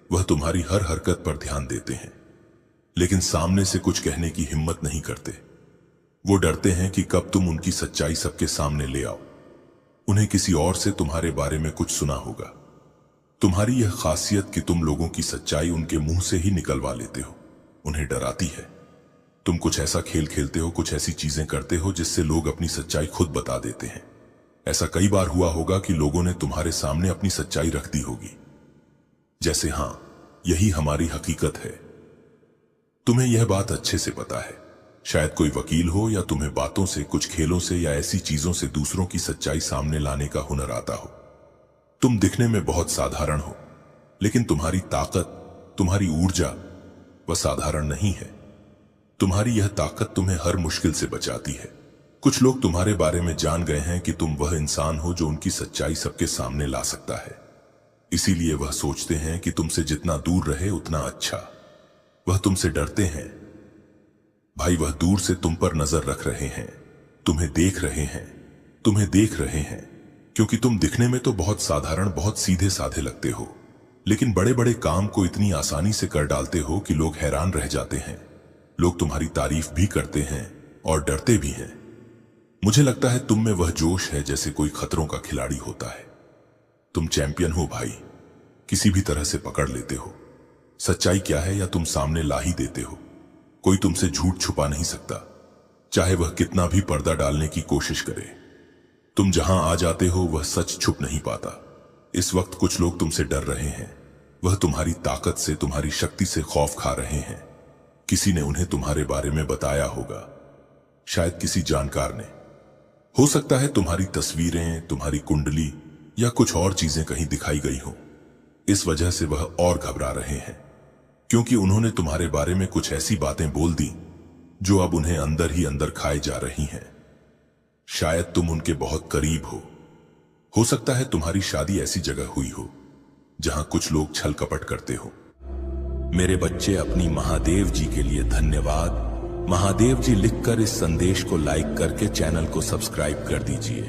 वह तुम्हारी हर हरकत पर ध्यान देते हैं, लेकिन सामने से कुछ कहने की हिम्मत नहीं करते। वो डरते हैं कि कब तुम उनकी सच्चाई सबके सामने ले आओ। उन्हें किसी और से तुम्हारे बारे में कुछ सुना होगा। तुम्हारी यह खासियत कि तुम लोगों की सच्चाई उनके मुंह से ही निकलवा लेते हो, उन्हें डराती है। तुम कुछ ऐसा खेल खेलते हो, कुछ ऐसी चीजें करते हो जिससे लोग अपनी सच्चाई खुद बता देते हैं। ऐसा कई बार हुआ होगा कि लोगों ने तुम्हारे सामने अपनी सच्चाई रख दी होगी, जैसे हां, यही हमारी हकीकत है। तुम्हें यह बात अच्छे से पता है। शायद कोई वकील हो या तुम्हें बातों से, कुछ खेलों से या ऐसी चीजों से दूसरों की सच्चाई सामने लाने का हुनर आता हो। तुम दिखने में बहुत साधारण हो, लेकिन तुम्हारी ताकत, तुम्हारी ऊर्जा वह साधारण नहीं है। तुम्हारी यह ताकत तुम्हें हर मुश्किल से बचाती है। कुछ लोग तुम्हारे बारे में जान गए हैं कि तुम वह इंसान हो जो उनकी सच्चाई सबके सामने ला सकता है। इसीलिए वह सोचते हैं कि तुमसे जितना दूर रहे उतना अच्छा। वह तुमसे डरते हैं भाई। वह दूर से तुम पर नजर रख रहे हैं, तुम्हें देख रहे हैं, तुम्हें देख रहे हैं, क्योंकि तुम दिखने में तो बहुत साधारण, बहुत सीधे साधे लगते हो, लेकिन बड़े बड़े काम को इतनी आसानी से कर डालते हो कि लोग हैरान रह जाते हैं। लोग तुम्हारी तारीफ भी करते हैं और डरते भी हैं। मुझे लगता है तुम में वह जोश है जैसे कोई खतरों का खिलाड़ी होता है। तुम चैंपियन हो भाई, किसी भी तरह से पकड़ लेते हो। सच्चाई क्या है या तुम सामने ला ही देते हो। कोई तुमसे झूठ छुपा नहीं सकता, चाहे वह कितना भी पर्दा डालने की कोशिश करे। तुम जहां आ जाते हो वह सच छुप नहीं पाता। इस वक्त कुछ लोग तुमसे डर रहे हैं। वह तुम्हारी ताकत से, तुम्हारी शक्ति से खौफ खा रहे हैं। किसी ने उन्हें तुम्हारे बारे में बताया होगा, शायद किसी जानकार ने। हो सकता है तुम्हारी तस्वीरें, तुम्हारी कुंडली या कुछ और चीजें कहीं दिखाई गई हो। इस वजह से वह और घबरा रहे हैं, क्योंकि उन्होंने तुम्हारे बारे में कुछ ऐसी बातें बोल दी जो अब उन्हें अंदर ही अंदर खाए जा रही हैं। शायद तुम उनके बहुत करीब हो सकता है तुम्हारी शादी ऐसी जगह हुई हो जहां कुछ लोग छल कपट करते हो। मेरे बच्चे, अपनी महादेव जी के लिए धन्यवाद। महादेव जी लिखकर इस संदेश को लाइक करके चैनल को सब्सक्राइब कर दीजिए।